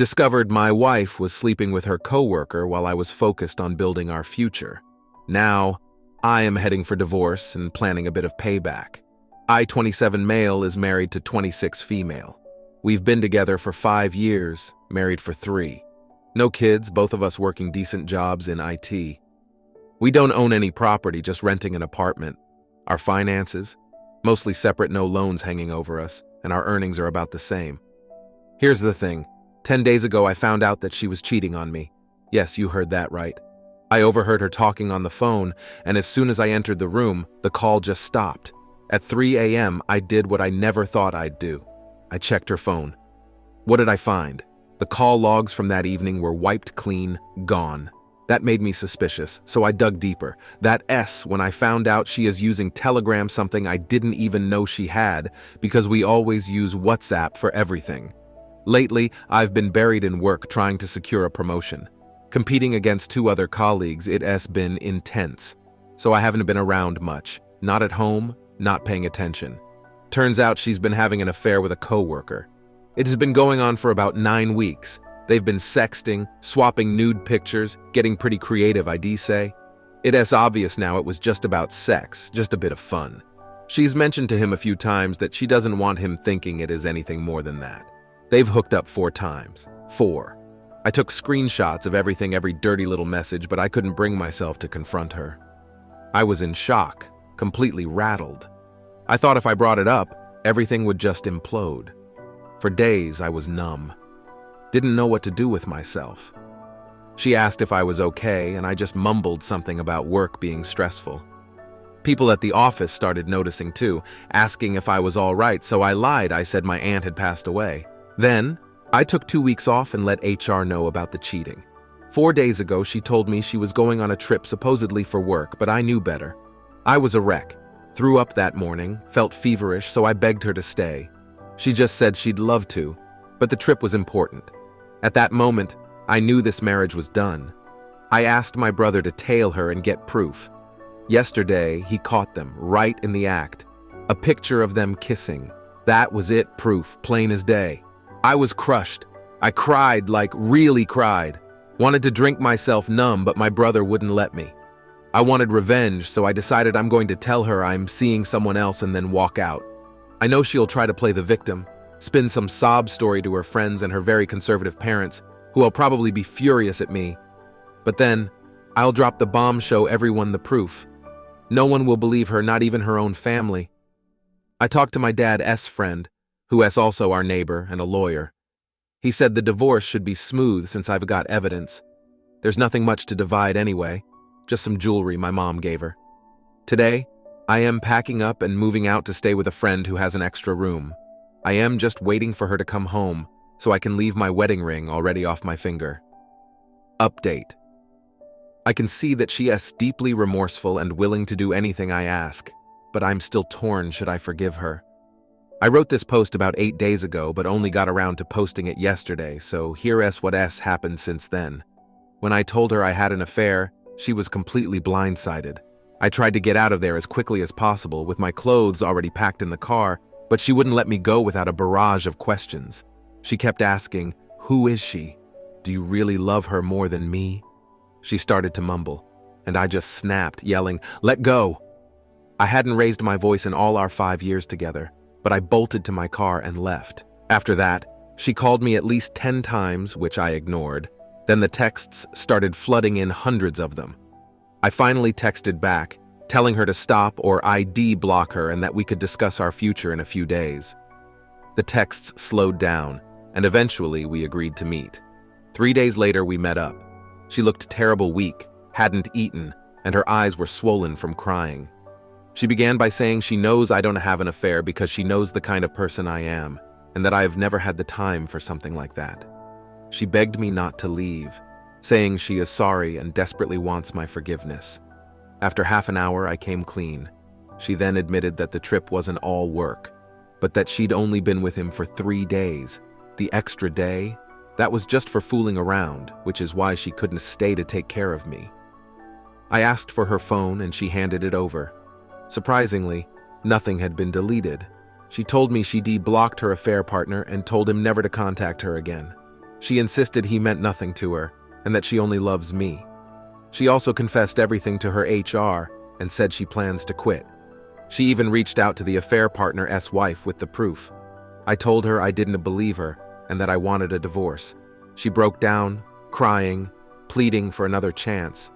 Discovered my wife was sleeping with her coworker while I was focused on building our future. Now, I am heading for divorce and planning a bit of payback. I, 27 male, is married to 26 female. We've been together for 5 years, married for 3. No kids, both of us working decent jobs in IT. We don't own any property, just renting an apartment. Our finances? Mostly separate, no loans hanging over us, and our earnings are about the same. Here's the thing. 10 days ago, I found out that she was cheating on me. Yes, you heard that right. I overheard her talking on the phone, and as soon as I entered the room, the call just stopped. At 3 a.m., I did what I never thought I'd do. I checked her phone. What did I find? The call logs from that evening were wiped clean, gone. That made me suspicious, so I dug deeper. That S, when I found out she is using Telegram, something I didn't even know she had, because we always use WhatsApp for everything. Lately, I've been buried in work trying to secure a promotion. Competing against 2 other colleagues, it has been intense. So I haven't been around much. Not at home, not paying attention. Turns out she's been having an affair with a coworker. It has been going on for about 9 weeks. They've been sexting, swapping nude pictures, getting pretty creative, I'd say. It is obvious now it was just about sex, just a bit of fun. She's mentioned to him a few times that she doesn't want him thinking it is anything more than that. They've hooked up 4 times. 4. I took screenshots of everything, every dirty little message, but I couldn't bring myself to confront her. I was in shock, completely rattled. I thought if I brought it up, everything would just implode. For days, I was numb. Didn't know what to do with myself. She asked if I was okay, and I just mumbled something about work being stressful. People at the office started noticing too, asking if I was all right, so I lied. I said my aunt had passed away. Then, I took 2 weeks off and let HR know about the cheating. 4 days ago, she told me she was going on a trip supposedly for work, but I knew better. I was a wreck. Threw up that morning, felt feverish, so I begged her to stay. She just said she'd love to, but the trip was important. At that moment, I knew this marriage was done. I asked my brother to tail her and get proof. Yesterday, he caught them, right in the act. A picture of them kissing. That was it, proof, plain as day. I was crushed. I cried, like really cried. Wanted to drink myself numb, but my brother wouldn't let me. I wanted revenge, so I decided I'm going to tell her I'm seeing someone else and then walk out. I know she'll try to play the victim, spin some sob story to her friends and her very conservative parents, who will probably be furious at me. But then, I'll drop the bomb, show everyone the proof. No one will believe her, not even her own family. I talked to my dad's friend, who is also our neighbor and a lawyer. He said the divorce should be smooth since I've got evidence. There's nothing much to divide anyway, just some jewelry my mom gave her. Today, I am packing up and moving out to stay with a friend who has an extra room. I am just waiting for her to come home so I can leave my wedding ring already off my finger. Update. I can see that she is deeply remorseful and willing to do anything I ask, but I'm still torn. Should I forgive her? I wrote this post about 8 days ago, but only got around to posting it yesterday, so here is what has happened since then. When I told her I had an affair, she was completely blindsided. I tried to get out of there as quickly as possible with my clothes already packed in the car, but she wouldn't let me go without a barrage of questions. She kept asking, "Who is she? Do you really love her more than me?" She started to mumble, and I just snapped, yelling, "Let go!" I hadn't raised my voice in all our 5 years together, but I bolted to my car and left. After that, she called me at least 10 times, which I ignored. Then the texts started flooding in, hundreds of them. I finally texted back, telling her to stop or ID block her and that we could discuss our future in a few days. The texts slowed down, and eventually we agreed to meet. 3 days later, we met up. She looked terrible, weak, hadn't eaten, and her eyes were swollen from crying. She began by saying she knows I don't have an affair because she knows the kind of person I am, and that I have never had the time for something like that. She begged me not to leave, saying she is sorry and desperately wants my forgiveness. After half an hour, I came clean. She then admitted that the trip wasn't all work, but that she'd only been with him for 3 days. The extra day, that was just for fooling around, which is why she couldn't stay to take care of me. I asked for her phone and she handed it over. Surprisingly, nothing had been deleted. She told me she de-blocked her affair partner and told him never to contact her again. She insisted he meant nothing to her and that she only loves me. She also confessed everything to her HR and said she plans to quit. She even reached out to the affair partner's wife with the proof. I told her I didn't believe her and that I wanted a divorce. She broke down, crying, pleading for another chance.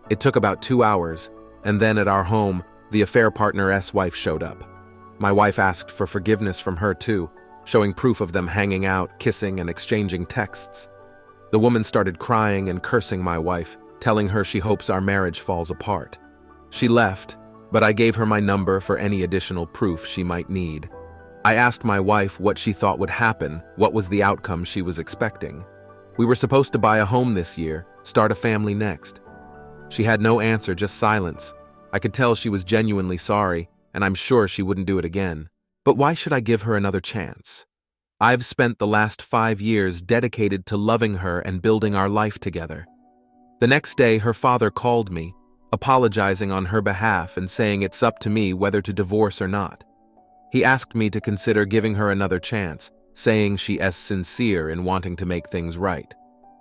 It took about 2 hours, and then at our home, the affair partner's wife showed up. My wife asked for forgiveness from her too, showing proof of them hanging out, kissing, and exchanging texts. The woman started crying and cursing my wife, telling her she hopes our marriage falls apart. She left, but I gave her my number for any additional proof she might need. I asked my wife what she thought would happen, what was the outcome she was expecting. We were supposed to buy a home this year, start a family next. She had no answer, just silence. I could tell she was genuinely sorry, and I'm sure she wouldn't do it again. But why should I give her another chance? I've spent the last 5 years dedicated to loving her and building our life together. The next day, her father called me, apologizing on her behalf and saying it's up to me whether to divorce or not. He asked me to consider giving her another chance, saying she is sincere in wanting to make things right.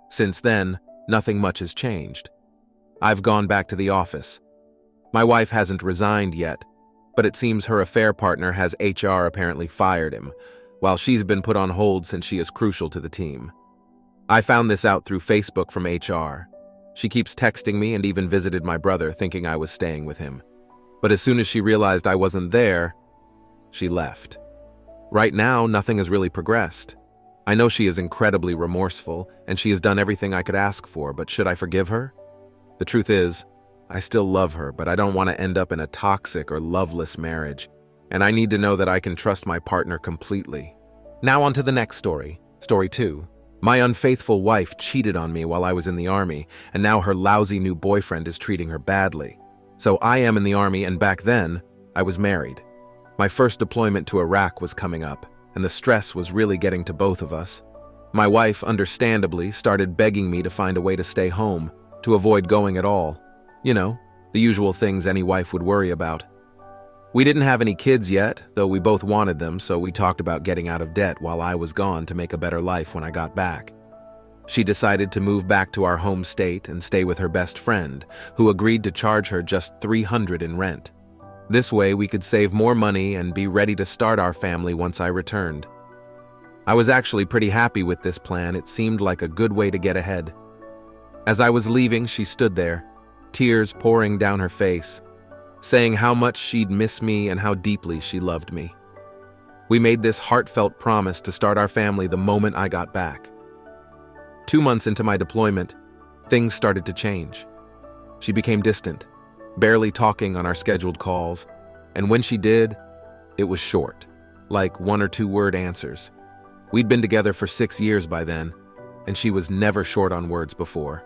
Since then, nothing much has changed. I've gone back to the office. My wife hasn't resigned yet, but it seems her affair partner has HR apparently fired him, while she's been put on hold since she is crucial to the team. I found this out through Facebook from HR. She keeps texting me and even visited my brother thinking I was staying with him. But as soon as she realized I wasn't there, she left. Right now, nothing has really progressed. I know she is incredibly remorseful and she has done everything I could ask for, but should I forgive her? The truth is, I still love her, but I don't want to end up in a toxic or loveless marriage, and I need to know that I can trust my partner completely. Now on to the next story. Story 2. My unfaithful wife cheated on me while I was in the army, and now her lousy new boyfriend is treating her badly. So I am in the army, and back then, I was married. My first deployment to Iraq was coming up, and the stress was really getting to both of us. My wife, understandably, started begging me to find a way to stay home, to avoid going at all. You know, the usual things any wife would worry about. We didn't have any kids yet, though we both wanted them, so we talked about getting out of debt while I was gone to make a better life when I got back. She decided to move back to our home state and stay with her best friend, who agreed to charge her just $300 in rent. This way we could save more money and be ready to start our family once I returned. I was actually pretty happy with this plan. It seemed like a good way to get ahead. As I was leaving, she stood there, tears pouring down her face, saying how much she'd miss me and how deeply she loved me. We made this heartfelt promise to start our family the moment I got back. 2 months into my deployment, things started to change. She became distant, barely talking on our scheduled calls, and when she did, it was short, like 1 or 2 word answers. We'd been together for 6 years by then, and she was never short on words before.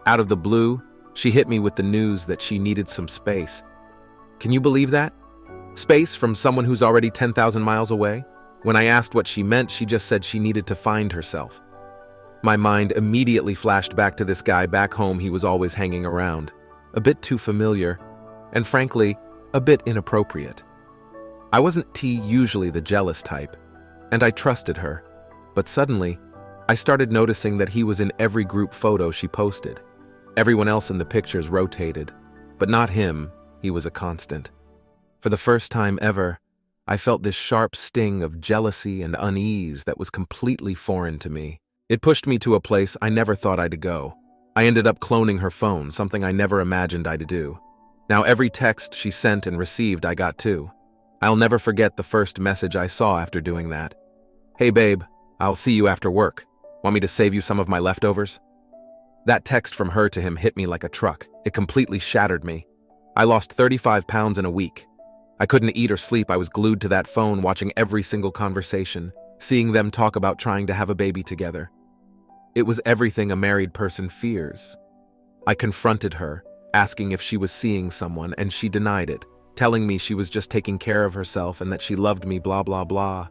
Out of the blue, she hit me with the news that she needed some space. Can you believe that? Space from someone who's already 10,000 miles away? When I asked what she meant, she just said she needed to find herself. My mind immediately flashed back to this guy back home he was always hanging around. A bit too familiar, and frankly, a bit inappropriate. I wasn't usually the jealous type, and I trusted her, but suddenly, I started noticing that he was in every group photo she posted. Everyone else in the pictures rotated, but not him. He was a constant. For the first time ever, I felt this sharp sting of jealousy and unease that was completely foreign to me. It pushed me to a place I never thought I'd go. I ended up cloning her phone, something I never imagined I'd do. Now every text she sent and received I got too. I'll never forget the first message I saw after doing that. "Hey babe, I'll see you after work. Want me to save you some of my leftovers?" That text from her to him hit me like a truck. It completely shattered me. I lost 35 pounds in a week. I couldn't eat or sleep. I was glued to that phone watching every single conversation, seeing them talk about trying to have a baby together. It was everything a married person fears. I confronted her, asking if she was seeing someone, and she denied it, telling me she was just taking care of herself and that she loved me, blah, blah, blah.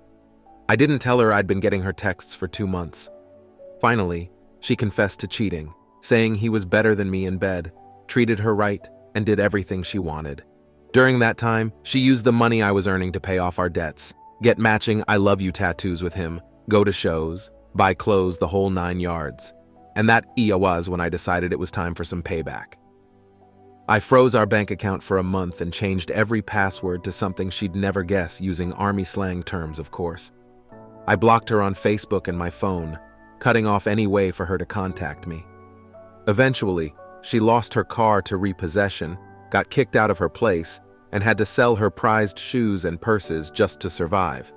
I didn't tell her I'd been getting her texts for 2 months. Finally, she confessed to cheating, saying he was better than me in bed, treated her right, and did everything she wanted. During that time, she used the money I was earning to pay off our debts, get matching I love you tattoos with him, go to shows, buy clothes, the whole 9 yards. And that was when I decided it was time for some payback. I froze our bank account for a month and changed every password to something she'd never guess, using army slang terms, of course. I blocked her on Facebook and my phone, cutting off any way for her to contact me. Eventually, she lost her car to repossession, got kicked out of her place, and had to sell her prized shoes and purses just to survive.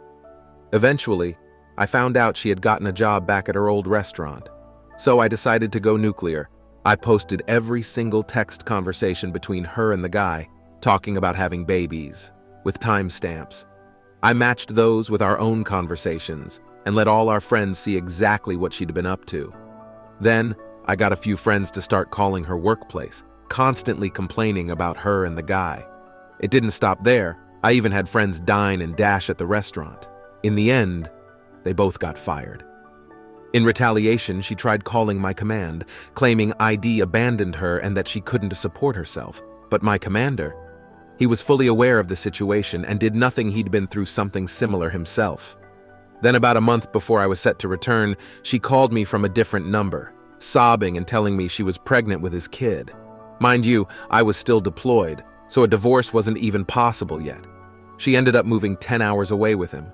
Eventually, I found out she had gotten a job back at her old restaurant. So I decided to go nuclear. I posted every single text conversation between her and the guy, talking about having babies, with timestamps. I matched those with our own conversations and let all our friends see exactly what she'd been up to. Then, I got a few friends to start calling her workplace, constantly complaining about her and the guy. It didn't stop there. I even had friends dine and dash at the restaurant. In the end, they both got fired. In retaliation, she tried calling my command, claiming ID abandoned her and that she couldn't support herself. But my commander, he was fully aware of the situation and did nothing. He'd been through something similar himself. Then about a month before I was set to return, she called me from a different number, sobbing and telling me she was pregnant with his kid. Mind you, I was still deployed, so a divorce wasn't even possible yet. She ended up moving 10 hours away with him.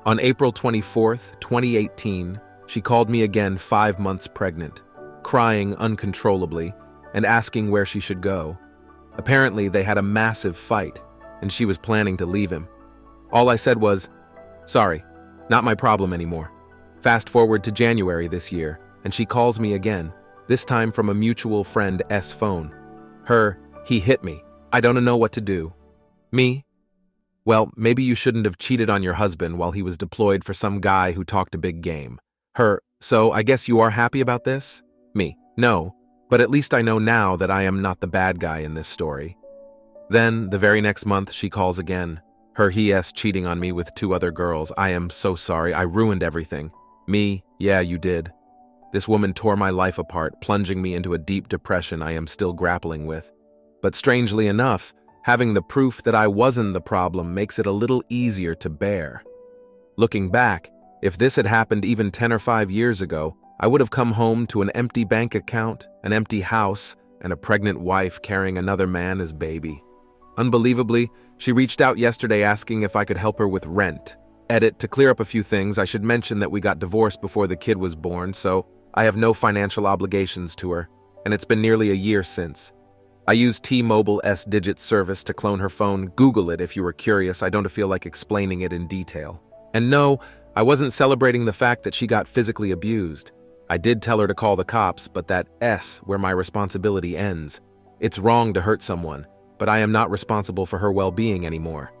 On April 24th, 2018, she called me again 5 months pregnant, crying uncontrollably and asking where she should go. Apparently, they had a massive fight, and she was planning to leave him. All I said was, "Sorry, not my problem anymore." Fast forward to January this year, and she calls me again, this time from a mutual friend's phone. He hit me. I don't know what to do. Me? Well, maybe you shouldn't have cheated on your husband while he was deployed for some guy who talked a big game. So I guess you are happy about this? Me, no, but at least I know now that I am not the bad guy in this story. Then, the very next month, she calls again. He's cheating on me with 2 other girls. I am so sorry, I ruined everything. Me, yeah, you did. This woman tore my life apart, plunging me into a deep depression I am still grappling with. But strangely enough, having the proof that I wasn't the problem makes it a little easier to bear. Looking back, if this had happened even 10 or 5 years ago, I would have come home to an empty bank account, an empty house, and a pregnant wife carrying another man as baby. Unbelievably, she reached out yesterday asking if I could help her with rent. To clear up a few things, I should mention that we got divorced before the kid was born, so I have no financial obligations to her, and it's been nearly a year since. I used T-Mobile's digit service to clone her phone. Google it if you were curious. I don't feel like explaining it in detail. And no, I wasn't celebrating the fact that she got physically abused. I did tell her to call the cops, but that's where my responsibility ends. It's wrong to hurt someone, but I am not responsible for her well-being anymore.